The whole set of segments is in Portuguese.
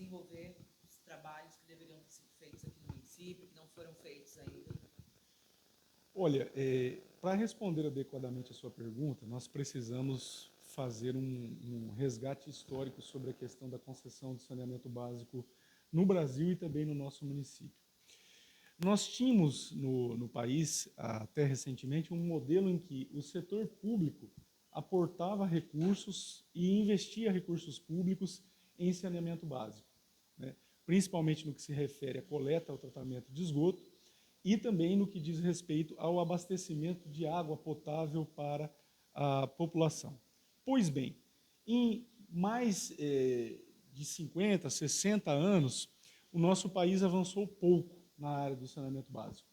desenvolver os trabalhos que deveriam ter sido feitos aqui no município, que não foram feitos ainda? Olha, para responder adequadamente a sua pergunta, nós precisamos fazer um resgate histórico sobre a questão da concessão de saneamento básico no Brasil e também no nosso município. Nós tínhamos no país, até recentemente, um modelo em que o setor público aportava recursos e investia recursos públicos em saneamento básico, né? Principalmente no que se refere à coleta, ao tratamento de esgoto e também no que diz respeito ao abastecimento de água potável para a população. Pois bem, em mais de 50, 60 anos, o nosso país avançou pouco na área do saneamento básico.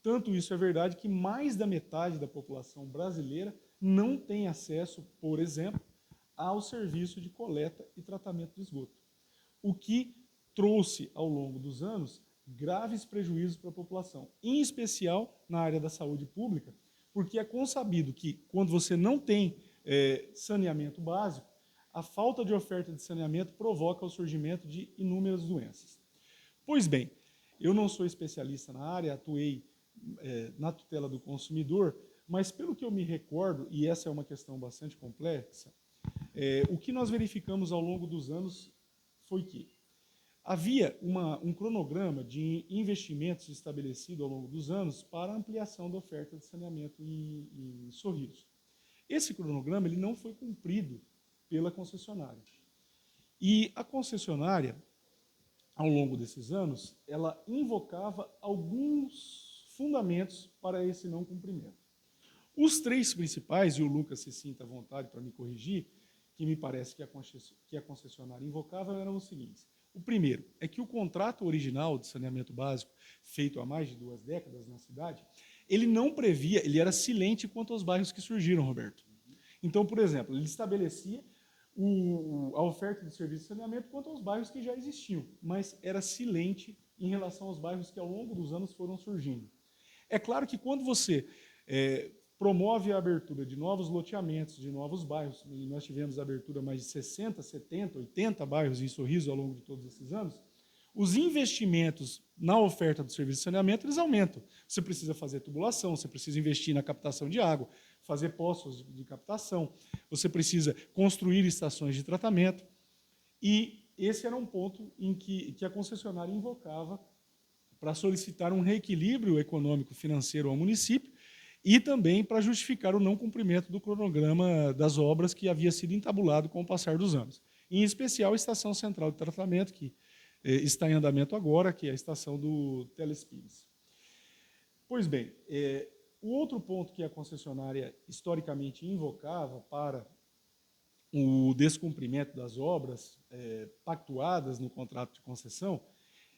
Tanto isso é verdade que mais da metade da população brasileira não tem acesso, por exemplo, ao serviço de coleta e tratamento de esgoto, o que trouxe, ao longo dos anos, graves prejuízos para a população, em especial na área da saúde pública, porque é consabido que, quando você não tem saneamento básico, a falta de oferta de saneamento provoca o surgimento de inúmeras doenças. Pois bem, eu não sou especialista na área, atuei na tutela do consumidor, mas pelo que eu me recordo, e essa é uma questão bastante complexa, o que nós verificamos ao longo dos anos foi que havia um cronograma de investimentos estabelecido ao longo dos anos para a ampliação da oferta de saneamento em Sorriso. Esse cronograma ele não foi cumprido pela concessionária. E a concessionária, ao longo desses anos, ela invocava alguns fundamentos para esse não cumprimento. Os três principais, e o Lucas se sinta à vontade para me corrigir, que me parece que a concessionária invocava, eram os seguintes. O primeiro é que o contrato original de saneamento básico, feito há mais de 2 décadas na cidade, ele não previa, ele era silente quanto aos bairros que surgiram, Roberto. Então, por exemplo, ele estabelecia a oferta de serviço de saneamento quanto aos bairros que já existiam, mas era silente em relação aos bairros que ao longo dos anos foram surgindo. É claro que quando você promove a abertura de novos loteamentos, de novos bairros, e nós tivemos a abertura de mais de 60, 70, 80 bairros em Sorriso ao longo de todos esses anos, os investimentos na oferta do serviço de saneamento, eles aumentam. Você precisa fazer tubulação, você precisa investir na captação de água, fazer poços de captação, você precisa construir estações de tratamento, e esse era um ponto em que a concessionária invocava para solicitar um reequilíbrio econômico-financeiro ao município e também para justificar o não cumprimento do cronograma das obras que havia sido entabulado com o passar dos anos. Em especial, a Estação Central de Tratamento, que está em andamento agora, que é a estação do Telespires. Pois bem, o outro ponto que a concessionária historicamente invocava para o descumprimento das obras pactuadas no contrato de concessão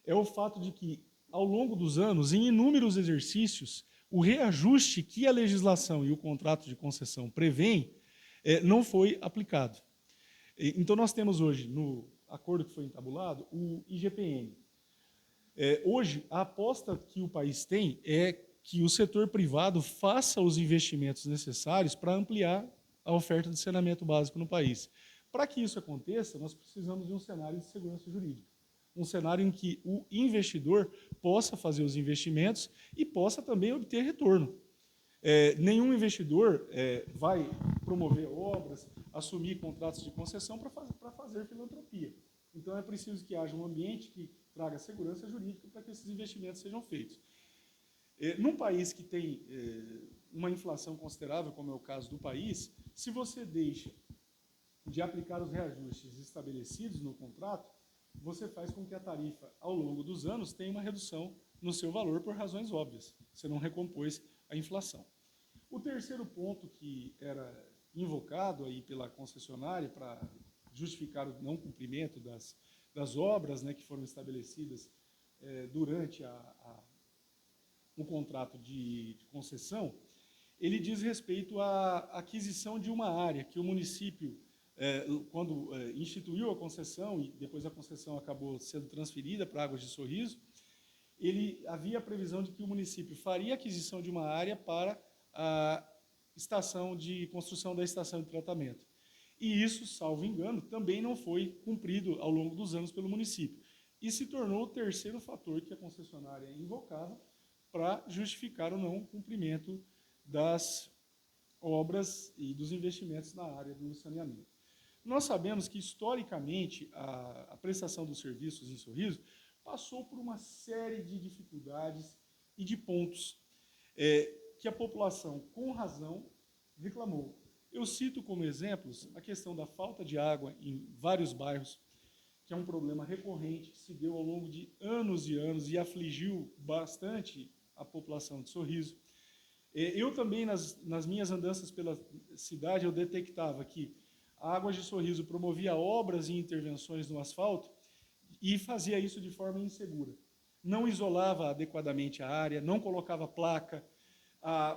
é o fato de que, ao longo dos anos, em inúmeros exercícios, o reajuste que a legislação e o contrato de concessão prevêem não foi aplicado. Então, nós temos hoje, no acordo que foi entabulado, o IGPM. Hoje, a aposta que o país tem é que o setor privado faça os investimentos necessários para ampliar a oferta de saneamento básico no país. Para que isso aconteça, nós precisamos de um cenário de segurança jurídica. Um cenário em que o investidor possa fazer os investimentos e possa também obter retorno. Nenhum investidor vai promover obras, assumir contratos de concessão para fazer filantropia. Então, é preciso que haja um ambiente que traga segurança jurídica para que esses investimentos sejam feitos. Num país que tem uma inflação considerável, como é o caso do país, se você deixa de aplicar os reajustes estabelecidos no contrato, você faz com que a tarifa, ao longo dos anos, tenha uma redução no seu valor por razões óbvias. Você não recompôs a inflação. O terceiro ponto que era invocado aí pela concessionária para justificar o não cumprimento das obras, né, que foram estabelecidas durante o contrato de concessão, ele diz respeito à aquisição de uma área que o município, quando instituiu a concessão, e depois a concessão acabou sendo transferida para Águas de Sorriso, ele havia a previsão de que o município faria a aquisição de uma área para a estação de construção da estação de tratamento. E isso, salvo engano, também não foi cumprido ao longo dos anos pelo município. E se tornou o terceiro fator que a concessionária invocava para justificar o não cumprimento das obras e dos investimentos na área do saneamento. Nós sabemos que, historicamente, a prestação dos serviços em Sorriso passou por uma série de dificuldades e de pontos que a população, com razão, reclamou. Eu cito como exemplos a questão da falta de água em vários bairros, que é um problema recorrente, que se deu ao longo de anos e anos e afligiu bastante a população de Sorriso. Eu também, nas minhas andanças pela cidade, eu detectava que a Águas de Sorriso promovia obras e intervenções no asfalto e fazia isso de forma insegura. Não isolava adequadamente a área, não colocava placa,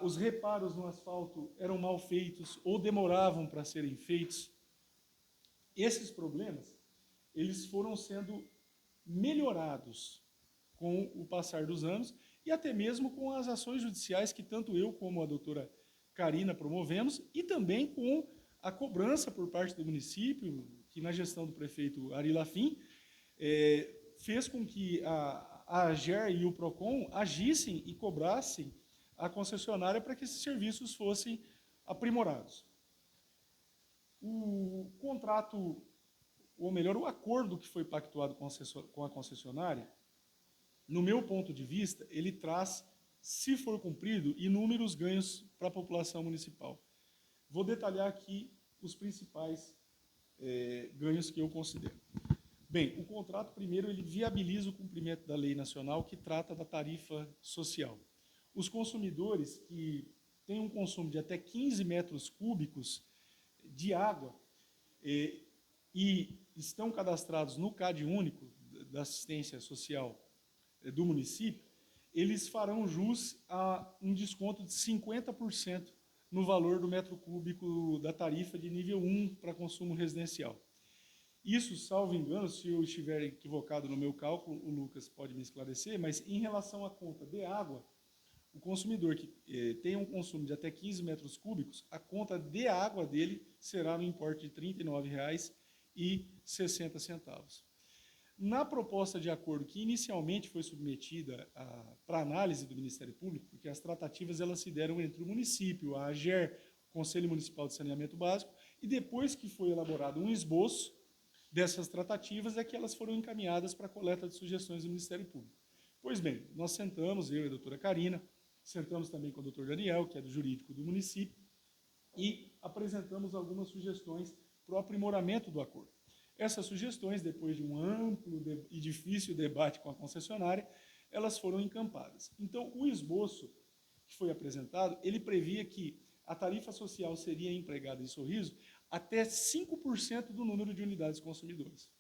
os reparos no asfalto eram mal feitos ou demoravam para serem feitos. Esses problemas, eles foram sendo melhorados com o passar dos anos e até mesmo com as ações judiciais que tanto eu como a doutora Karina promovemos e também com a cobrança por parte do município, que na gestão do prefeito Ari Lafim, fez com que a AGER e o PROCON agissem e cobrassem a concessionária para que esses serviços fossem aprimorados. O contrato, ou melhor, o acordo que foi pactuado com a concessionária, no meu ponto de vista, ele traz, se for cumprido, inúmeros ganhos para a população municipal. Vou detalhar aqui os principais ganhos que eu considero. Bem, o contrato, primeiro, ele viabiliza o cumprimento da lei nacional que trata da tarifa social. Os consumidores que têm um consumo de até 15 metros cúbicos de água e estão cadastrados no CAD único da assistência social do município, eles farão jus a um desconto de 50% no valor do metro cúbico da tarifa de nível 1 para consumo residencial. Isso, salvo engano, se eu estiver equivocado no meu cálculo, o Lucas pode me esclarecer, mas em relação à conta de água, o consumidor que tem um consumo de até 15 metros cúbicos, a conta de água dele será no importe de R$ 39,60. Na proposta de acordo que inicialmente foi submetida para análise do Ministério Público, porque as tratativas elas se deram entre o município, a AGER, o Conselho Municipal de Saneamento Básico, e depois que foi elaborado um esboço dessas tratativas, é que elas foram encaminhadas para a coleta de sugestões do Ministério Público. Pois bem, nós sentamos, eu e a doutora Karina, sentamos também com o doutor Daniel, que é do jurídico do município, e apresentamos algumas sugestões para o aprimoramento do acordo. Essas sugestões, depois de um amplo e difícil debate com a concessionária, elas foram encampadas. Então, o esboço que foi apresentado, ele previa que a tarifa social seria empregada em Sorriso até 5% do número de unidades consumidoras.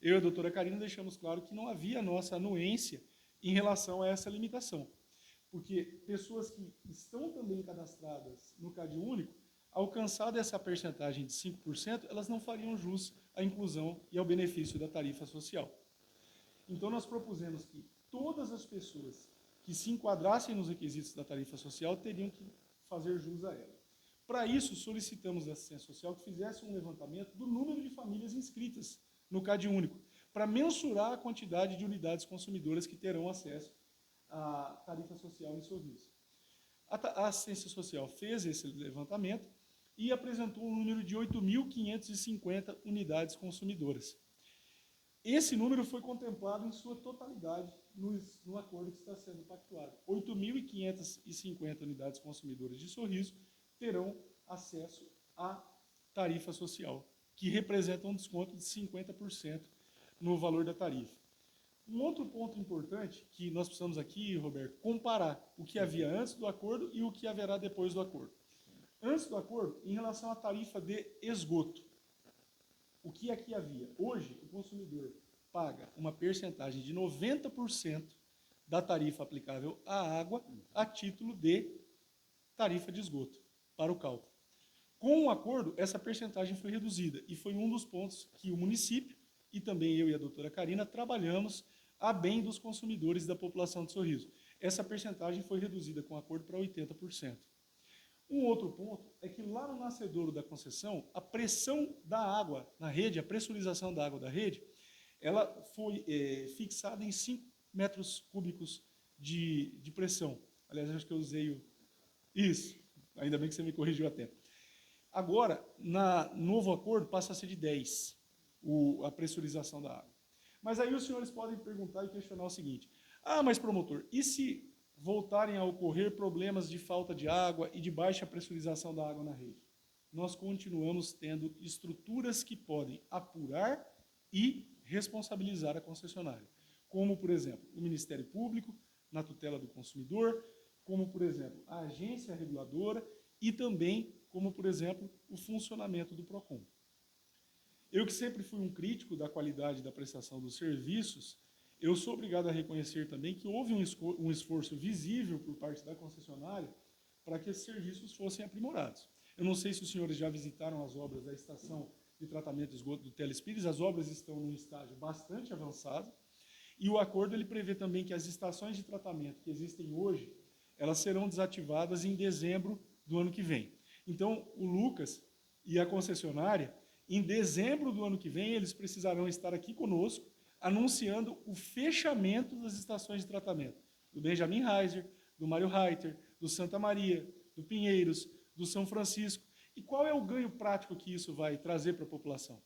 Eu e a doutora Karina deixamos claro que não havia nossa anuência em relação a essa limitação, porque pessoas que estão também cadastradas no CAD único, alcançada essa percentagem de 5%, elas não fariam jus à inclusão e ao benefício da tarifa social. Então, nós propusemos que todas as pessoas que se enquadrassem nos requisitos da tarifa social teriam que fazer jus a ela. Para isso, solicitamos da assistência social que fizesse um levantamento do número de famílias inscritas no CAD único, para mensurar a quantidade de unidades consumidoras que terão acesso à tarifa social em Sorriso. A assistência social fez esse levantamento e apresentou um número de 8.550 unidades consumidoras. Esse número foi contemplado em sua totalidade no acordo que está sendo pactuado. 8.550 unidades consumidoras de Sorriso terão acesso à tarifa social, que representa um desconto de 50% no valor da tarifa. Um outro ponto importante que nós precisamos aqui, Roberto, comparar o que havia antes do acordo e o que haverá depois do acordo. Antes do acordo, em relação à tarifa de esgoto, o que aqui havia? Hoje, o consumidor paga uma percentagem de 90% da tarifa aplicável à água a título de tarifa de esgoto, para o cálculo. Com o acordo, essa percentagem foi reduzida e foi um dos pontos que o município e também eu e a doutora Karina trabalhamos a bem dos consumidores da população de Sorriso. Essa percentagem foi reduzida com o acordo para 80%. Um outro ponto é que lá no nascedouro da concessão, a pressão da água na rede, a pressurização da água da rede, ela foi fixada em 5 metros cúbicos de pressão. Aliás, acho que eu usei isso, ainda bem que você me corrigiu a tempo. Agora, no novo acordo, passa a ser de 10, a pressurização da água. Mas aí os senhores podem perguntar e questionar o seguinte: mas promotor, e se voltarem a ocorrer problemas de falta de água e de baixa pressurização da água na rede? Nós continuamos tendo estruturas que podem apurar e responsabilizar a concessionária, como, por exemplo, o Ministério Público, na tutela do consumidor, como, por exemplo, a agência reguladora e também, como, por exemplo, o funcionamento do PROCON. Eu que sempre fui um crítico da qualidade da prestação dos serviços, eu sou obrigado a reconhecer também que houve um esforço visível por parte da concessionária para que esses serviços fossem aprimorados. Eu não sei se os senhores já visitaram as obras da estação de tratamento de esgoto do Telespires, as obras estão num estágio bastante avançado, e o acordo ele prevê também que as estações de tratamento que existem hoje, elas serão desativadas em dezembro do ano que vem. Então, o Lucas e a concessionária, em dezembro do ano que vem, eles precisarão estar aqui conosco, anunciando o fechamento das estações de tratamento, do Benjamin Heiser, do Mário Reiter, do Santa Maria, do Pinheiros, do São Francisco. E qual é o ganho prático que isso vai trazer para a população?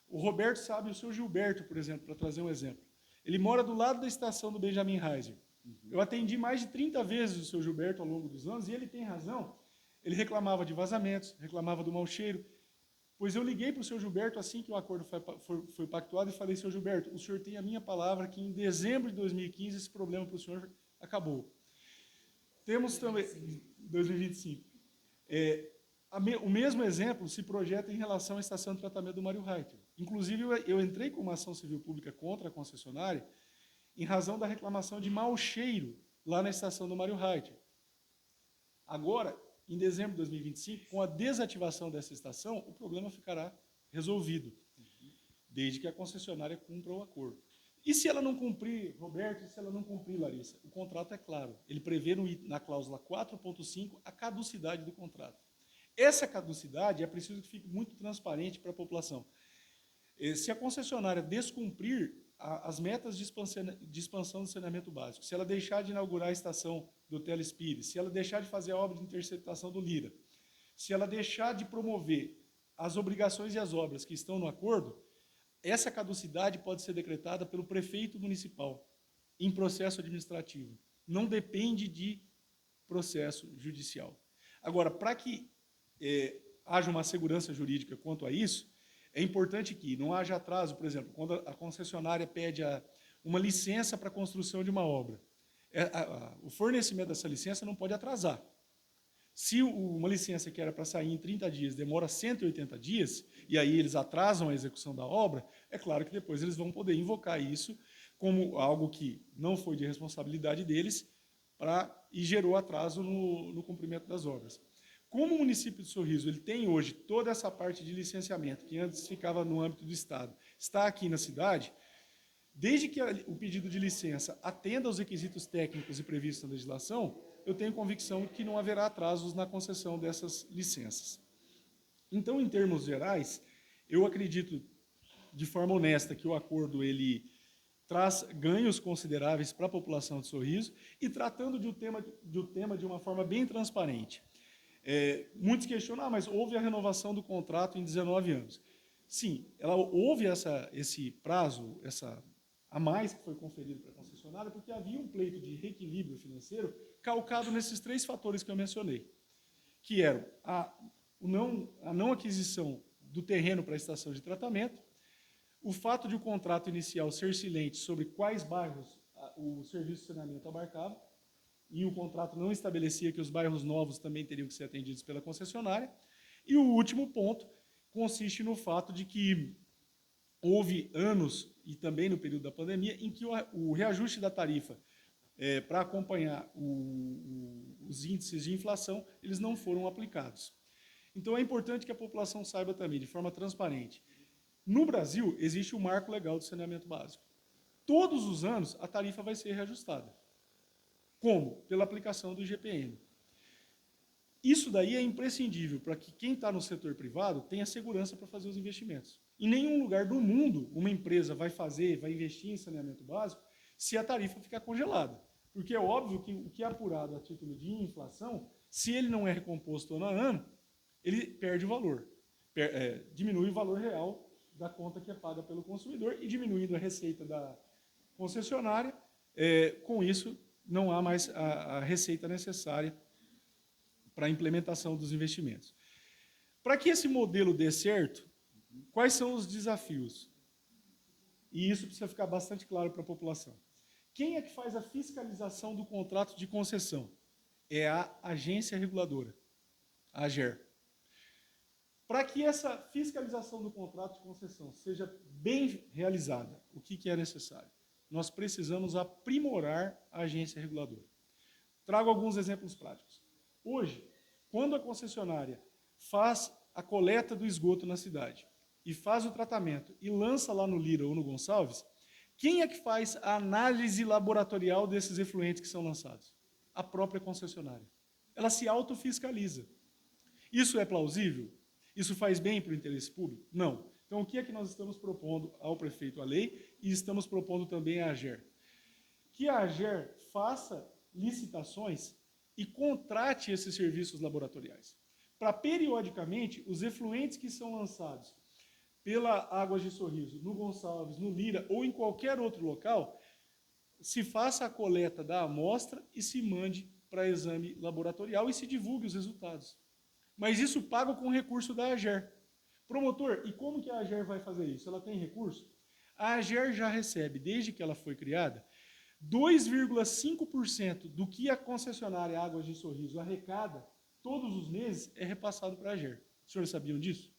O Roberto sabe, o seu Gilberto, por exemplo, para trazer um exemplo. Ele mora do lado da estação do Benjamin Heiser. Eu atendi mais de 30 vezes o seu Gilberto ao longo dos anos, e ele tem razão. Ele reclamava de vazamentos, reclamava do mau cheiro. Pois eu liguei para o seu Gilberto assim que o acordo foi pactuado e falei: seu Gilberto, o senhor tem a minha palavra que em dezembro de 2015 esse problema para o senhor acabou. Temos também... 2025. O mesmo exemplo se projeta em relação à estação de tratamento do Mário Reiter. Inclusive, eu entrei com uma ação civil pública contra a concessionária em razão da reclamação de mau cheiro lá na estação do Mário Reiter. Agora, em dezembro de 2025, com a desativação dessa estação, o problema ficará resolvido, desde que a concessionária cumpra o acordo. E se ela não cumprir, Roberto, e se ela não cumprir, Larissa? O contrato é claro, ele prevê na cláusula 4.5 a caducidade do contrato. Essa caducidade é preciso que fique muito transparente para a população. Se a concessionária descumprir as metas de expansão do saneamento básico, se ela deixar de inaugurar a estação do Telespires, se ela deixar de fazer a obra de interceptação do Lira, se ela deixar de promover as obrigações e as obras que estão no acordo, essa caducidade pode ser decretada pelo prefeito municipal em processo administrativo. Não depende de processo judicial. Agora, para que haja uma segurança jurídica quanto a isso, é importante que não haja atraso, por exemplo, quando a concessionária pede uma licença para a construção de uma obra. O fornecimento dessa licença não pode atrasar. Se uma licença que era para sair em 30 dias demora 180 dias, e aí eles atrasam a execução da obra, é claro que depois eles vão poder invocar isso como algo que não foi de responsabilidade deles e gerou atraso no cumprimento das obras. Como o município de Sorriso ele tem hoje toda essa parte de licenciamento, que antes ficava no âmbito do Estado, está aqui na cidade, desde que o pedido de licença atenda aos requisitos técnicos e previstos na legislação, eu tenho convicção que não haverá atrasos na concessão dessas licenças. Então, em termos gerais, eu acredito de forma honesta que o acordo ele traz ganhos consideráveis para a população de Sorriso e tratando do tema de uma forma bem transparente. Muitos questionam, mas houve a renovação do contrato em 19 anos. Sim, houve esse prazo, a mais que foi conferido para a concessionária, porque havia um pleito de reequilíbrio financeiro calcado nesses 3 fatores que eu mencionei, que eram a não aquisição do terreno para a estação de tratamento, o fato de o contrato inicial ser silente sobre quais bairros o serviço de saneamento abarcava, e o contrato não estabelecia que os bairros novos também teriam que ser atendidos pela concessionária. E o último ponto consiste no fato de que houve anos, e também no período da pandemia, em que o reajuste da tarifa para acompanhar os índices de inflação, eles não foram aplicados. Então é importante que a população saiba também, de forma transparente. No Brasil, existe o marco legal do saneamento básico. Todos os anos, a tarifa vai ser reajustada. Como? Pela aplicação do IGPM. Isso daí é imprescindível para que quem está no setor privado tenha segurança para fazer os investimentos. Em nenhum lugar do mundo uma empresa vai investir em saneamento básico se a tarifa ficar congelada. Porque é óbvio que o que é apurado a título de inflação, se ele não é recomposto ano a ano, ele perde o valor. Diminui o valor real da conta que é paga pelo consumidor e diminuindo a receita da concessionária, com isso não há mais a receita necessária para a implementação dos investimentos. Para que esse modelo dê certo, quais são os desafios? E isso precisa ficar bastante claro para a população. Quem é que faz a fiscalização do contrato de concessão? É a agência reguladora, a AGER. Para que essa fiscalização do contrato de concessão seja bem realizada, o que é necessário? Nós precisamos aprimorar a agência reguladora. Trago alguns exemplos práticos. Hoje, quando a concessionária faz a coleta do esgoto na cidade e faz o tratamento e lança lá no Lira ou no Gonçalves, quem é que faz a análise laboratorial desses efluentes que são lançados? A própria concessionária. Ela se autofiscaliza. Isso é plausível? Isso faz bem para o interesse público? Não. Então, o que é que nós estamos propondo ao prefeito a lei e estamos propondo também à AGER? Que a AGER faça licitações e contrate esses serviços laboratoriais, para periodicamente os efluentes que são lançados pela Águas de Sorriso, no Gonçalves, no Lira ou em qualquer outro local, se faça a coleta da amostra e se mande para exame laboratorial e se divulgue os resultados. Mas isso pago com recurso da AGER. Promotor, e como que a AGER vai fazer isso? Ela tem recurso? A AGER já recebe, desde que ela foi criada, 2,5% do que a concessionária Águas de Sorriso arrecada todos os meses é repassado para a AGER. Os senhores sabiam disso?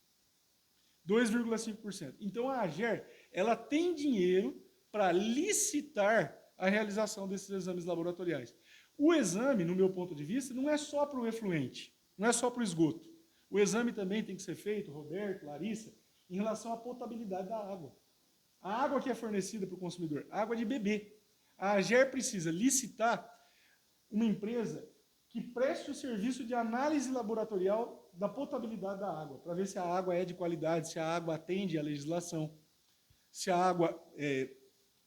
2,5%. Então a AGER, ela tem dinheiro para licitar a realização desses exames laboratoriais. O exame, no meu ponto de vista, não é só para o efluente, não é só para o esgoto. O exame também tem que ser feito, Roberto, Larissa, em relação à potabilidade da água. A água que é fornecida para o consumidor, água de beber. A AGER precisa licitar uma empresa que preste o serviço de análise laboratorial da potabilidade da água, para ver se a água é de qualidade, se a água atende à legislação, se a água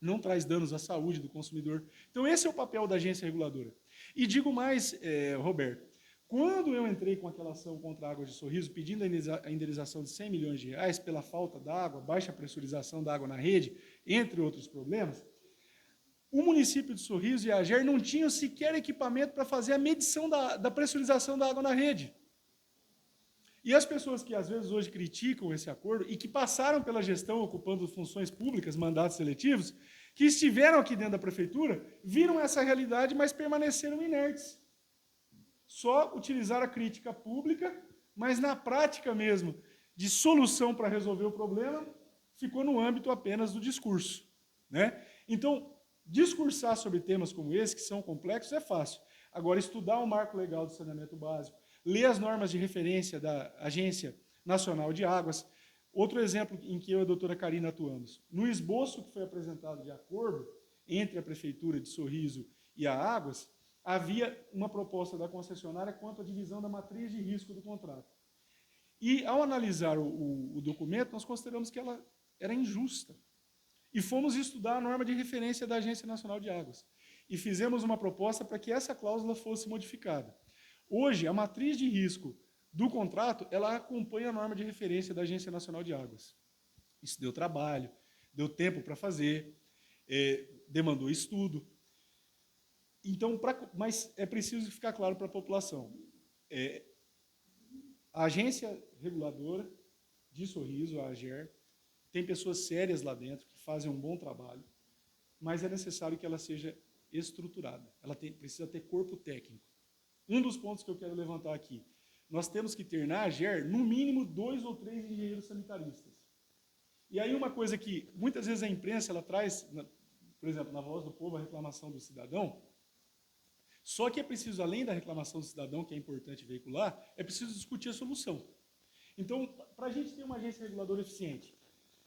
não traz danos à saúde do consumidor. Então, esse é o papel da agência reguladora. E digo mais, Roberto, quando eu entrei com aquela ação contra a Águas de Sorriso, pedindo a indenização de 100 milhões de reais pela falta d'água, baixa pressurização da água na rede, entre outros problemas, o município de Sorriso e a AGER não tinham sequer equipamento para fazer a medição da pressurização da água na rede. E as pessoas que às vezes hoje criticam esse acordo e que passaram pela gestão ocupando funções públicas, mandatos seletivos, que estiveram aqui dentro da prefeitura, viram essa realidade, mas permaneceram inertes. Só utilizaram a crítica pública, mas na prática mesmo, de solução para resolver o problema, ficou no âmbito apenas do discurso, né? Então, discursar sobre temas como esse, que são complexos, é fácil. Agora, estudar o marco legal do saneamento básico, ler as normas de referência da Agência Nacional de Águas. Outro exemplo em que eu e a doutora Karina atuamos. No esboço que foi apresentado de acordo entre a Prefeitura de Sorriso e a Águas, havia uma proposta da concessionária quanto à divisão da matriz de risco do contrato. E, ao analisar o documento, nós consideramos que ela era injusta. E fomos estudar a norma de referência da Agência Nacional de Águas. E fizemos uma proposta para que essa cláusula fosse modificada. Hoje, a matriz de risco do contrato, ela acompanha a norma de referência da Agência Nacional de Águas. Isso deu trabalho, deu tempo para fazer, demandou estudo. Então, mas é preciso ficar claro para a população. A agência reguladora de Sorriso, a AGER, tem pessoas sérias lá dentro que fazem um bom trabalho, mas é necessário que ela seja estruturada. Ela precisa ter corpo técnico. Um dos pontos que eu quero levantar aqui, nós temos que ter na AGER, no mínimo, 2 ou 3 engenheiros sanitaristas. E aí uma coisa que muitas vezes a imprensa ela traz, por exemplo, na Voz do Povo, a reclamação do cidadão, só que é preciso, além da reclamação do cidadão, que é importante veicular, é preciso discutir a solução. Então, para a gente ter uma agência reguladora eficiente,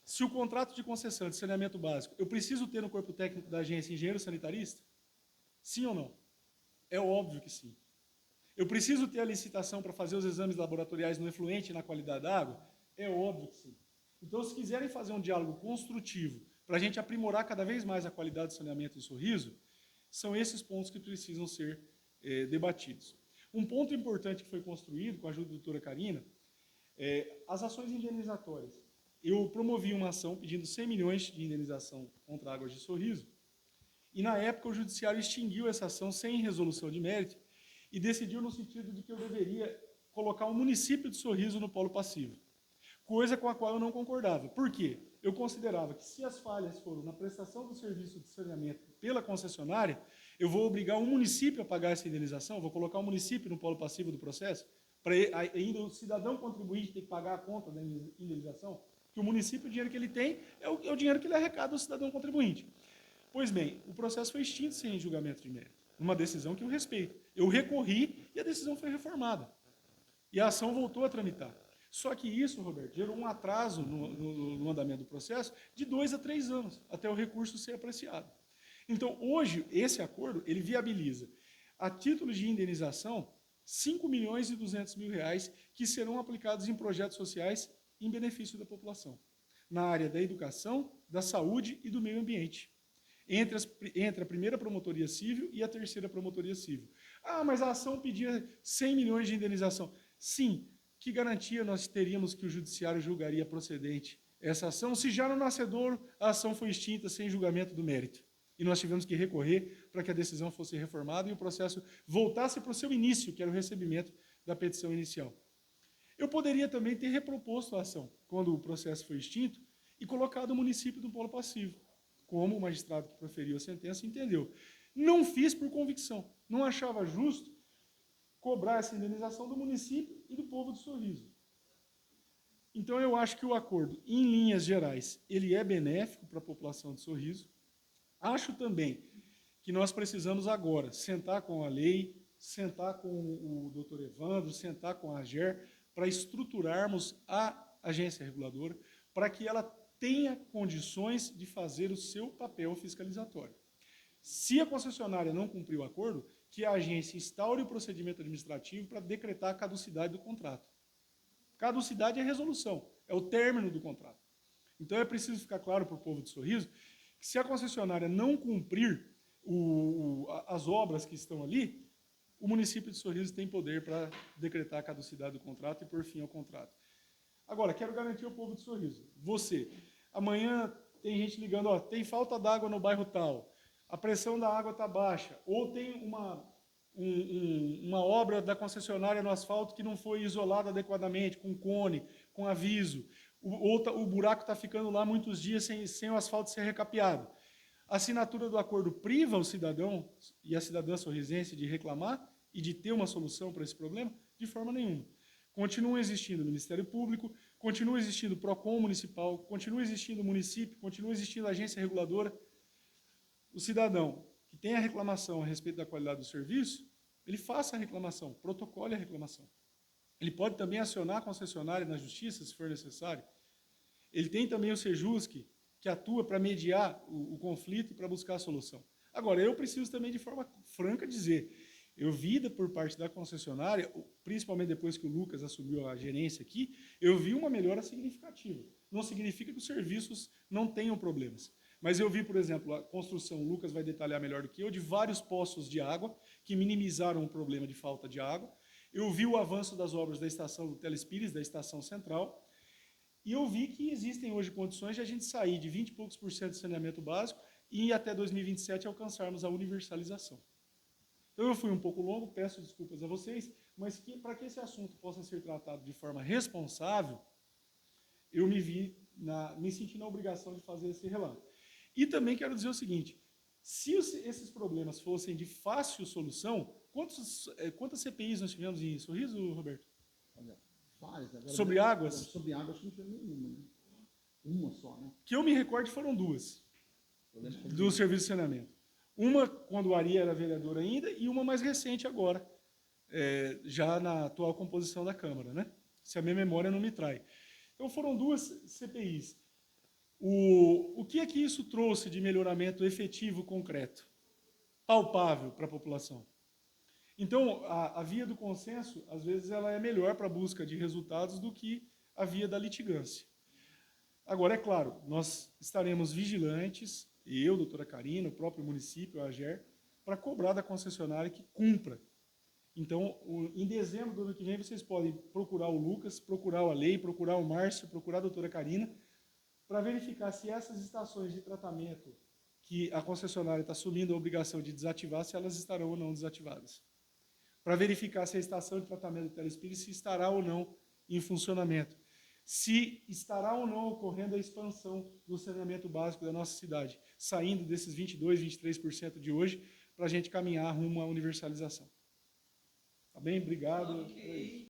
se o contrato de concessão de saneamento básico, eu preciso ter no corpo técnico da agência engenheiro sanitarista? Sim ou não? É óbvio que sim. Eu preciso ter a licitação para fazer os exames laboratoriais no efluente e na qualidade da água? É óbvio que sim. Então, se quiserem fazer um diálogo construtivo para a gente aprimorar cada vez mais a qualidade do saneamento em Sorriso, são esses pontos que precisam ser debatidos. Um ponto importante que foi construído, com a ajuda da doutora Karina, as ações indenizatórias. Eu promovi uma ação pedindo 100 milhões de indenização contra Águas de Sorriso, e na época o judiciário extinguiu essa ação sem resolução de mérito e decidiu no sentido de que eu deveria colocar o município de Sorriso no polo passivo, coisa com a qual eu não concordava. Por quê? Eu considerava que se as falhas foram na prestação do serviço de saneamento pela concessionária, eu vou obrigar o município a pagar essa indenização, vou colocar o município no polo passivo do processo, para ainda o cidadão contribuinte ter que pagar a conta da indenização, que o município, o dinheiro que ele tem, é o dinheiro que ele arrecada do cidadão contribuinte. Pois bem, o processo foi extinto sem julgamento de mérito, uma decisão que eu respeito. Eu recorri e a decisão foi reformada. E a ação voltou a tramitar. Só que isso, Roberto, gerou um atraso no andamento do processo de 2 a 3 anos, até o recurso ser apreciado. Então, hoje, esse acordo, ele viabiliza, a título de indenização, 5 milhões e 200 mil reais que serão aplicados em projetos sociais em benefício da população, na área da educação, da saúde e do meio ambiente, entre a primeira promotoria civil e a terceira promotoria civil. Ah, mas a ação pedia 100 milhões de indenização. Sim, que garantia nós teríamos que o judiciário julgaria procedente essa ação, se já no nascedouro a ação foi extinta sem julgamento do mérito? E nós tivemos que recorrer para que a decisão fosse reformada e o processo voltasse para o seu início, que era o recebimento da petição inicial. Eu poderia também ter reproposto a ação, quando o processo foi extinto, e colocado o município do polo passivo, como o magistrado que proferiu a sentença entendeu. Não fiz por convicção, não achava justo cobrar essa indenização do município e do povo de Sorriso. Então, eu acho que o acordo, em linhas gerais, ele é benéfico para a população de Sorriso. Acho também que nós precisamos agora sentar com a lei, sentar com o doutor Evandro, sentar com a AGER, para estruturarmos a agência reguladora, para que ela tenha condições de fazer o seu papel fiscalizatório. Se a concessionária não cumprir o acordo, que a agência instaure o procedimento administrativo para decretar a caducidade do contrato. Caducidade é resolução, é o término do contrato. Então é preciso ficar claro para o povo de Sorriso que se a concessionária não cumprir as obras que estão ali, o município de Sorriso tem poder para decretar a caducidade do contrato e pôr fim ao contrato. Agora, quero garantir ao povo de Sorriso, você, amanhã tem gente ligando, ó, tem falta d'água no bairro tal, a pressão da água está baixa, ou tem uma obra da concessionária no asfalto que não foi isolada adequadamente, com cone, com aviso, o buraco está ficando lá muitos dias sem o asfalto ser recapeado. A assinatura do acordo priva o cidadão e a cidadã sorrisense de reclamar e de ter uma solução para esse problema? De forma nenhuma. Continua existindo o Ministério Público, continua existindo o PROCON municipal, continua existindo o município, continua existindo a agência reguladora. O cidadão que tem a reclamação a respeito da qualidade do serviço, ele faça a reclamação, protocole a reclamação. Ele pode também acionar a concessionária na justiça, se for necessário. Ele tem também o SEJUSC, que atua para mediar o conflito e para buscar a solução. Agora, eu preciso também, de forma franca, dizer, eu vi por parte da concessionária, principalmente depois que o Lucas assumiu a gerência aqui, eu vi uma melhora significativa. Não significa que os serviços não tenham problemas. Mas eu vi, por exemplo, a construção, o Lucas vai detalhar melhor do que eu, de vários poços de água que minimizaram o problema de falta de água. Eu vi o avanço das obras da estação do Telespires, da estação central, e eu vi que existem hoje condições de a gente sair de 20 e poucos por cento de saneamento básico e até 2027 alcançarmos a universalização. Então eu fui um pouco longo, peço desculpas a vocês, mas para que esse assunto possa ser tratado de forma responsável, eu me senti na obrigação de fazer esse relato. E também quero dizer o seguinte, se esses problemas fossem de fácil solução, quantas CPIs nós tivemos em Sorriso, Roberto? Olha, várias. Agora, sobre águas? Sobre águas não tivemos nenhuma, né? Uma só, né? Que eu me recordo foram duas, do serviço de saneamento. Uma quando o Ari era vereador ainda e uma mais recente agora, já na atual composição da Câmara, né? Se a minha memória não me trai. Então foram duas CPIs. O que é que isso trouxe de melhoramento efetivo, concreto, palpável para a população? Então, a via do consenso, às vezes, ela é melhor para a busca de resultados do que a via da litigância. Agora, é claro, nós estaremos vigilantes, eu, doutora Karina, o próprio município, a AGER, para cobrar da concessionária que cumpra. Então, em dezembro do ano que vem, vocês podem procurar o Lucas, procurar o Alei, procurar o Márcio, procurar a doutora Karina, para verificar se essas estações de tratamento que a concessionária está assumindo a obrigação de desativar, se elas estarão ou não desativadas. Para verificar se a estação de tratamento do Telespires se estará ou não em funcionamento. Se estará ou não ocorrendo a expansão do saneamento básico da nossa cidade, saindo desses 22%, 23% de hoje, para a gente caminhar rumo à universalização. Tá bem? Obrigado. Ok.